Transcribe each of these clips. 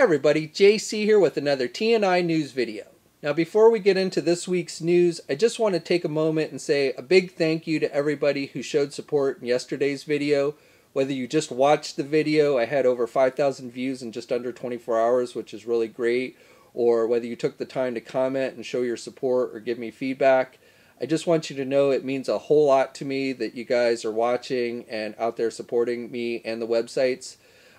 everybody, JC here with another TNI news video. Now before we get into this week's news, I just want to take a moment and say a big thank you to everybody who showed support in yesterday's video. Whether you just watched the video, I had over 5,000 views in just under 24 hours, which is really great, or whether you took the time to comment and show your support or give me feedback. I just want you to know it means a whole lot to me that you guys are watching and out there supporting me and the websites.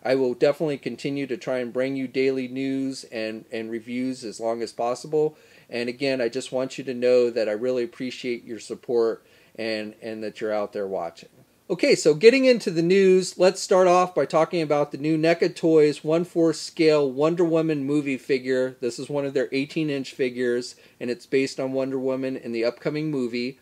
I will definitely continue to try and bring you daily news and reviews as long as possible. And again, I just want you to know that I really appreciate your support and that you're out there watching. Okay, so getting into the news, let's start off by talking about the new NECA Toys 1/4 scale Wonder Woman movie figure. This is one of their 18-inch figures, and it's based on Wonder Woman in the upcoming movie.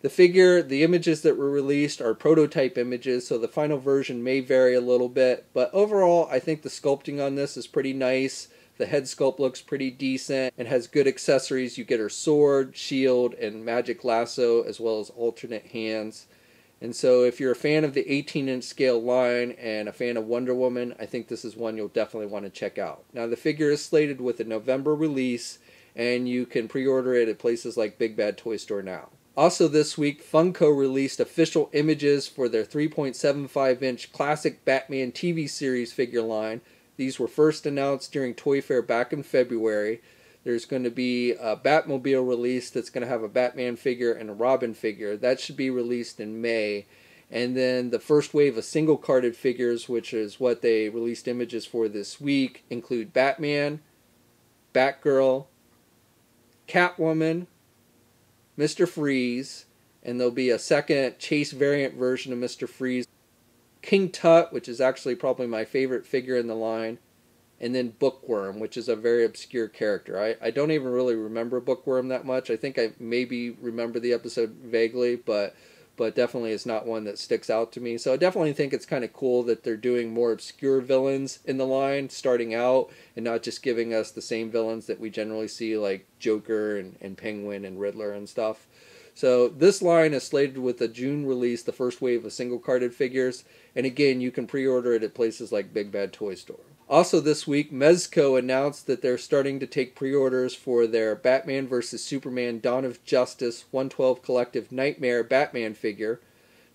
The figure, the images that were released are prototype images, so the final version may vary a little bit. But overall, I think the sculpting on this is pretty nice. The head sculpt looks pretty decent and has good accessories. You get her sword, shield, and magic lasso, as well as alternate hands. And so if you're a fan of the 18-inch scale line and a fan of Wonder Woman, I think this is one you'll definitely want to check out. Now the figure is slated with a November release, and you can pre-order it at places like Big Bad Toy Store now. Also this week, Funko released official images for their 3.75-inch classic Batman TV series figure line. These were first announced during Toy Fair back in February. There's going to be a Batmobile release that's going to have a Batman figure and a Robin figure. That should be released in May. And then the first wave of single-carded figures, which is what they released images for this week, include Batman, Batgirl, Catwoman, Mr. Freeze, and there'll be a second Chase variant version of Mr. Freeze, King Tut, which is actually probably my favorite figure in the line, and then Bookworm, which is a very obscure character. I don't even really remember Bookworm that much. I think I maybe remember the episode vaguely, but definitely it's not one that sticks out to me. So I definitely think it's kind of cool that they're doing more obscure villains in the line starting out and not just giving us the same villains that we generally see like Joker and Penguin and Riddler and stuff. So this line is slated with a June release, the first wave of single-carded figures. And again, you can pre-order it at places like Big Bad Toy Store. Also this week, Mezco announced that they're starting to take pre-orders for their Batman vs. Superman Dawn of Justice 1/12 Collective Nightmare Batman figure.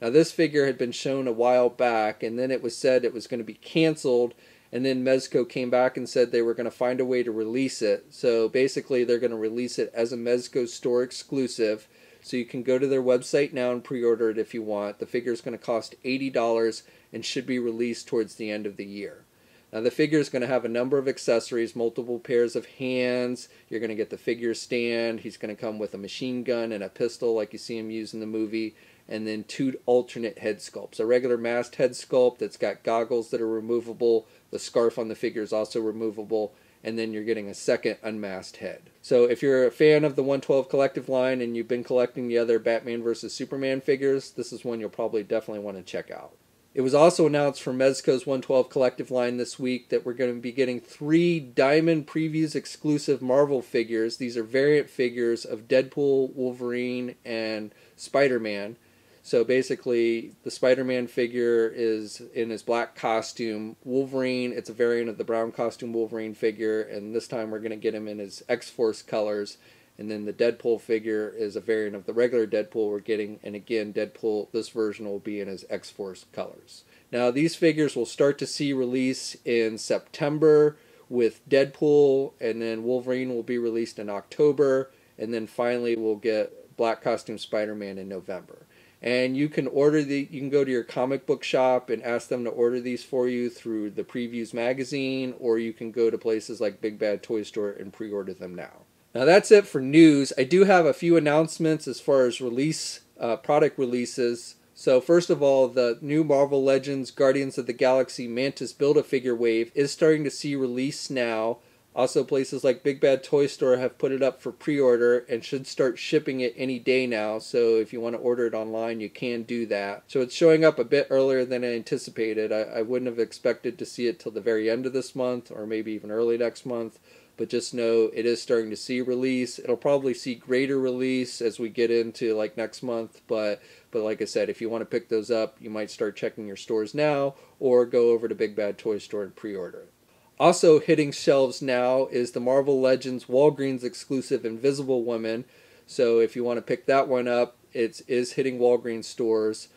Now this figure had been shown a while back, and then it was said it was going to be canceled, and then Mezco came back and said they were going to find a way to release it. So basically they're going to release it as a Mezco store exclusive, so you can go to their website now and pre-order it if you want. The figure is going to cost $80 and should be released towards the end of the year. Now the figure is going to have a number of accessories, multiple pairs of hands. You're going to get the figure stand. He's going to come with a machine gun and a pistol like you see him use in the movie. And then 2 alternate head sculpts. A regular masked head sculpt that's got goggles that are removable. The scarf on the figure is also removable. And then you're getting a second unmasked head. So if you're a fan of the 1/12 collective line and you've been collecting the other Batman vs. Superman figures, this is one you'll probably definitely want to check out. It was also announced for Mezco's 1/12 collective line this week that we're going to be getting 3 Diamond Previews exclusive Marvel figures. These are variant figures of Deadpool, Wolverine, and Spider-Man. So basically, the Spider-Man figure is in his black costume. Wolverine, it's a variant of the brown costume Wolverine figure, and this time we're going to get him in his X-Force colors. And then the Deadpool figure is a variant of the regular Deadpool we're getting. And again, Deadpool, this version will be in his X-Force colors. Now, these figures will start to see release in September with Deadpool. And then Wolverine will be released in October. And then finally, we'll get Black Costume Spider-Man in November. And you can you can go to your comic book shop and ask them to order these for you through the Previews magazine. Or you can go to places like Big Bad Toy Store and pre-order them now. Now that's it for news. I do have a few announcements as far as product releases. So first of all, the new Marvel Legends Guardians of the Galaxy Mantis Build-A-Figure wave is starting to see release now. Also places like Big Bad Toy Store have put it up for pre-order and should start shipping it any day now. So if you want to order it online, you can do that. So it's showing up a bit earlier than I anticipated. I wouldn't have expected to see it till the very end of this month or maybe even early next month. But just know it is starting to see release. It'll probably see greater release as we get into like next month. But like I said, if you want to pick those up, you might start checking your stores now or go over to Big Bad Toy Store and pre-order it. Also hitting shelves now is the Marvel Legends Walgreens exclusive Invisible Woman. So if you want to pick that one up, it is hitting Walgreens stores.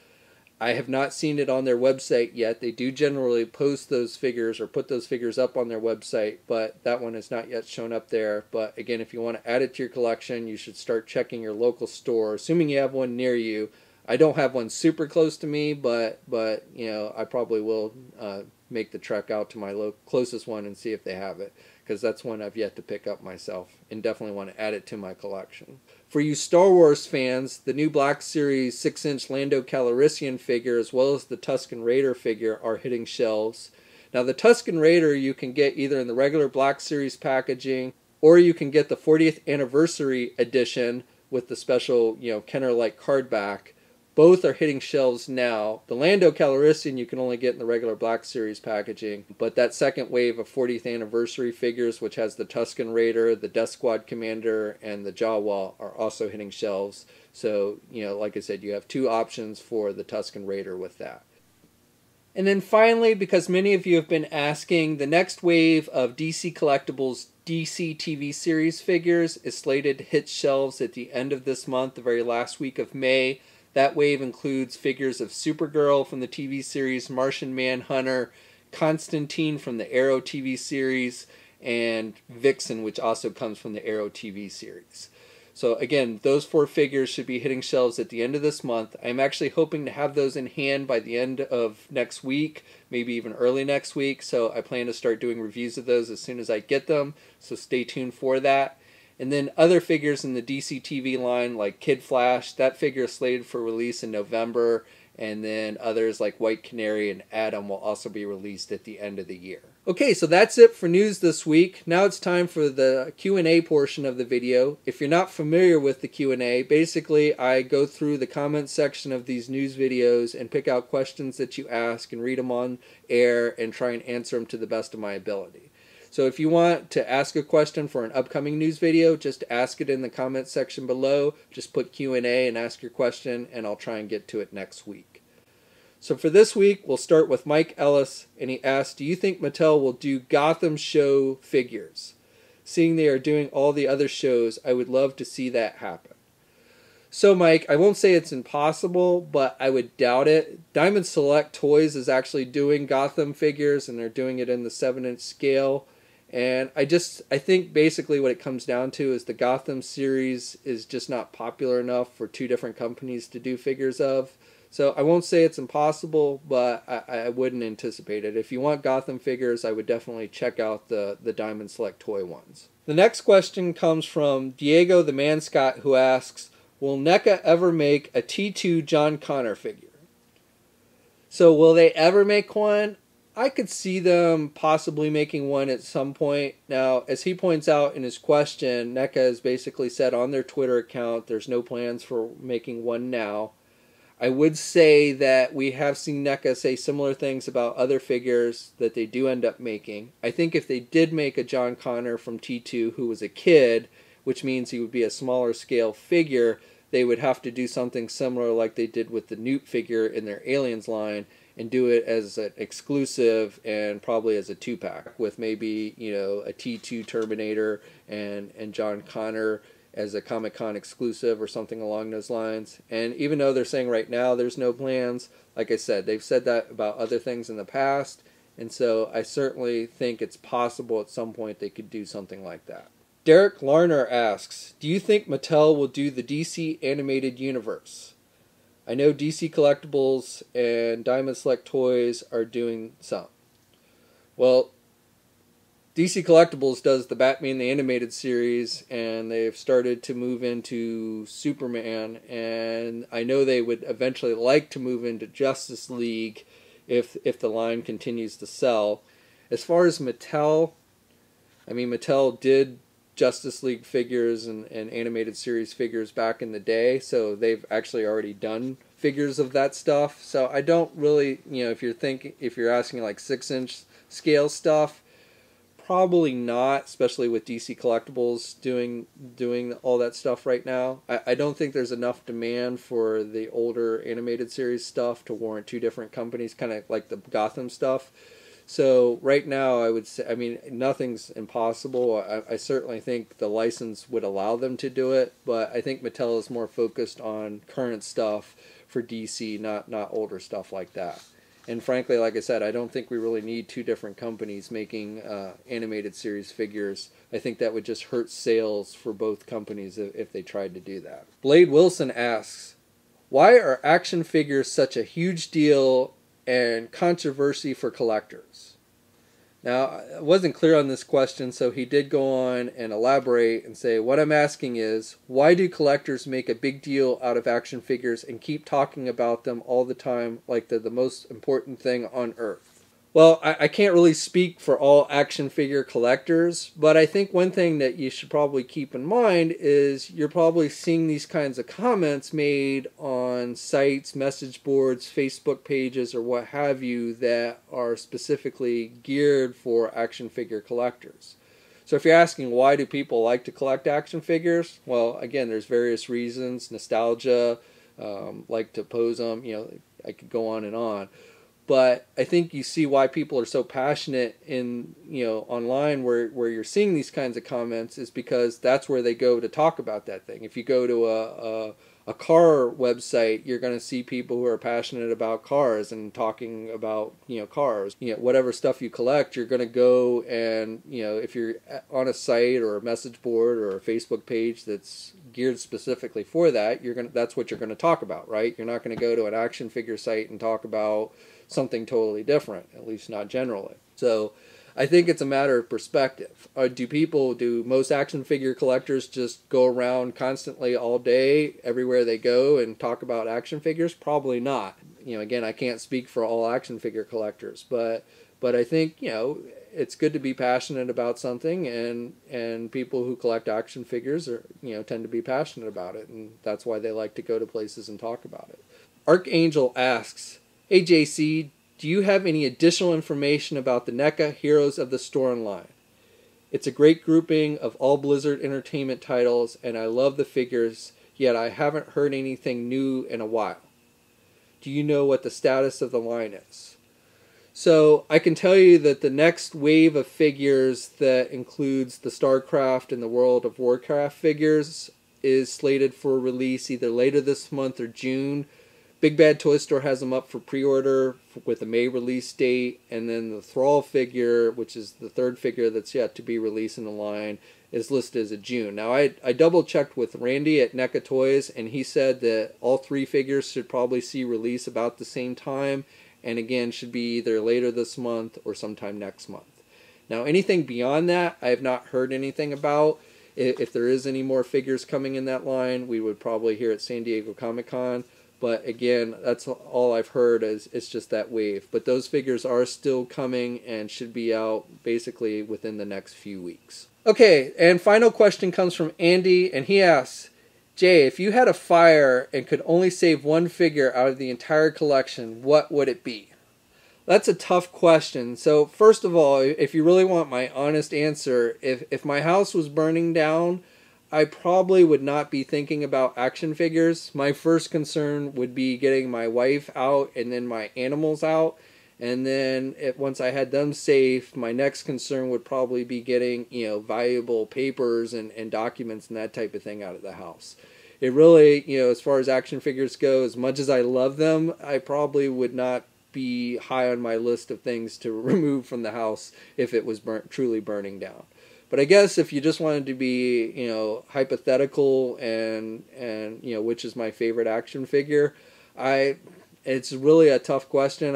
I have not seen it on their website yet. They do generally post those figures or put those figures up on their website, but that one has not yet shown up there. But again, if you want to add it to your collection, you should start checking your local store, assuming you have one near you. I don't have one super close to me, but you know, I probably will make the trek out to my closest one and see if they have it, because that's one I've yet to pick up myself and definitely want to add it to my collection. For you Star Wars fans, the new Black Series 6-inch Lando Calrissian figure as well as the Tusken Raider figure are hitting shelves. Now the Tusken Raider you can get either in the regular Black Series packaging, or you can get the 40th anniversary edition with the special, you know, Kenner-like card back. Both are hitting shelves now. The Lando Calrissian you can only get in the regular Black Series packaging, but that second wave of 40th anniversary figures, which has the Tusken Raider, the Death Squad Commander, and the Jawa, are also hitting shelves. So, you know, like I said, you have two options for the Tusken Raider with that. And then finally, because many of you have been asking, the next wave of DC Collectibles DC TV series figures is slated to hit shelves at the end of this month, the very last week of May. That wave includes figures of Supergirl from the TV series, Martian Manhunter, Constantine from the Arrow TV series, and Vixen, which also comes from the Arrow TV series. So again, those 4 figures should be hitting shelves at the end of this month. I'm actually hoping to have those in hand by the end of next week, maybe even early next week. So I plan to start doing reviews of those as soon as I get them. So stay tuned for that. And then other figures in the DC TV line like Kid Flash, that figure is slated for release in November. And then others like White Canary and Atom will also be released at the end of the year. Okay, so that's it for news this week. Now it's time for the Q&A portion of the video. If you're not familiar with the Q&A, basically I go through the comment section of these news videos and pick out questions that you ask and read them on air and try and answer them to the best of my ability. So if you want to ask a question for an upcoming news video, just ask it in the comment section below. Just put Q&A and ask your question, and I'll try and get to it next week. So for this week, we'll start with Mike Ellis, and he asked, do you think Mattel will do Gotham show figures? Seeing they are doing all the other shows, I would love to see that happen. So Mike, I won't say it's impossible, but I would doubt it. Diamond Select Toys is actually doing Gotham figures, and they're doing it in the 7-inch scale. And I think basically what it comes down to is the Gotham series is just not popular enough for 2 different companies to do figures of. So I won't say it's impossible, but I wouldn't anticipate it. If you want Gotham figures, I would definitely check out the Diamond Select Toy ones. The next question comes from Diego the Man Scott, who asks, will NECA ever make a T2 John Connor figure? So will they ever make one? I could see them possibly making one at some point. Now, as he points out in his question, NECA has basically said on their Twitter account there's no plans for making one now. I would say that we have seen NECA say similar things about other figures that they do end up making. I think if they did make a John Connor from T2 who was a kid, which means he would be a smaller scale figure, they would have to do something similar like they did with the Newt figure in their Aliens line, and do it as an exclusive and probably as a 2-pack with maybe, you know, a T2 Terminator and John Connor as a Comic-Con exclusive or something along those lines. And even though they're saying right now there's no plans, like I said, they've said that about other things in the past, and so I certainly think it's possible at some point they could do something like that. Derek Larner asks, do you think Mattel will do the DC animated universe? I know DC Collectibles and Diamond Select Toys are doing some. Well, DC Collectibles does the Batman the Animated Series, and they've started to move into Superman, and I know they would eventually like to move into Justice League if the line continues to sell. As far as Mattel, I mean, Mattel did Justice League figures and animated series figures back in the day, so they've actually already done figures of that stuff. So I don't really, you know, if you're asking like 6-inch scale stuff, probably not, especially with DC Collectibles doing all that stuff right now. I don't think there's enough demand for the older animated series stuff to warrant 2 different companies, kind of like the Gotham stuff. So right now, I would say, I mean, nothing's impossible. I certainly think the license would allow them to do it, but I think Mattel is more focused on current stuff for DC, not older stuff like that. And frankly, like I said, I don't think we really need two different companies making animated series figures. I think that would just hurt sales for both companies if they tried to do that. Blade Wilson asks, why are action figures such a huge deal and controversy for collectors? Now, I wasn't clear on this question, so he did go on and elaborate and say, what I'm asking is, why do collectors make a big deal out of action figures and keep talking about them all the time like they're the most important thing on earth? Well, I can't really speak for all action figure collectors, but I think one thing that you should probably keep in mind is you're probably seeing these kinds of comments made on sites, message boards, Facebook pages, or what have you that are specifically geared for action figure collectors. So if you're asking why do people like to collect action figures, well, again, there's various reasons. Nostalgia, like to pose them, I could go on and on. But I think you see why people are so passionate in, online where you're seeing these kinds of comments is because that's where they go to talk about that thing. If you go to a car website, you're going to see people who are passionate about cars and talking about, cars. Whatever stuff you collect, you're going to go and, if you're on a site or a message board or a Facebook page that's geared specifically for that, that's what you're going to talk about, right? You're not going to go to an action figure site and talk about something totally different, at least not generally. So I think it's a matter of perspective. Do most action figure collectors just go around constantly all day, everywhere they go, and talk about action figures? Probably not. Again, I can't speak for all action figure collectors, but I think, it's good to be passionate about something, and people who collect action figures tend to be passionate about it, and that's why they like to go to places and talk about it. Archangel asks, hey JC, do you have any additional information about the NECA Heroes of the Storm line? It's a great grouping of all Blizzard Entertainment titles, and I love the figures, yet I haven't heard anything new in a while. Do you know what the status of the line is? So I can tell you that the next wave of figures that includes the StarCraft and the World of Warcraft figures is slated for release either later this month or June. Big Bad Toy Store has them up for pre-order with a May release date, and then the Thrall figure, which is the third figure that's yet to be released in the line, is listed as a June. Now, I double-checked with Randy at NECA Toys, and he said that all three figures should probably see release about the same time, and again, should be either later this month or sometime next month. Now, anything beyond that, I have not heard anything about. If there is any more figures coming in that line, we would probably hear at San Diego Comic-Con. But again, that's all I've heard is it's just that wave. But those figures are still coming and should be out basically within the next few weeks. Okay, and final question comes from Andy, and he asks, Jay, if you had a fire and could only save one figure out of the entire collection, what would it be? That's a tough question. So first of all, if you really want my honest answer, if my house was burning down, I probably would not be thinking about action figures. My first concern would be getting my wife out and then my animals out. And then once I had them safe, my next concern would probably be getting, valuable papers and documents and that type of thing out of the house. It really, as far as action figures go, as much as I love them, I probably would not be high on my list of things to remove from the house if it was truly burning down. But I guess if you just wanted to be, hypothetical and which is my favorite action figure, it's really a tough question.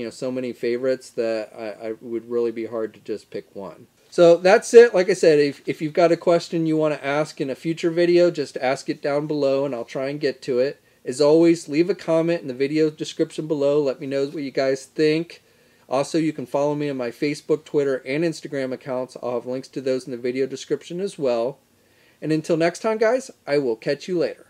So many favorites that I would really be hard to just pick one. So that's it. Like I said, if you've got a question you want to ask in a future video, just ask it down below and I'll try and get to it. As always, leave a comment in the video description below. Let me know what you guys think. Also, you can follow me on my Facebook, Twitter, and Instagram accounts. I'll have links to those in the video description as well. And until next time, guys, I will catch you later.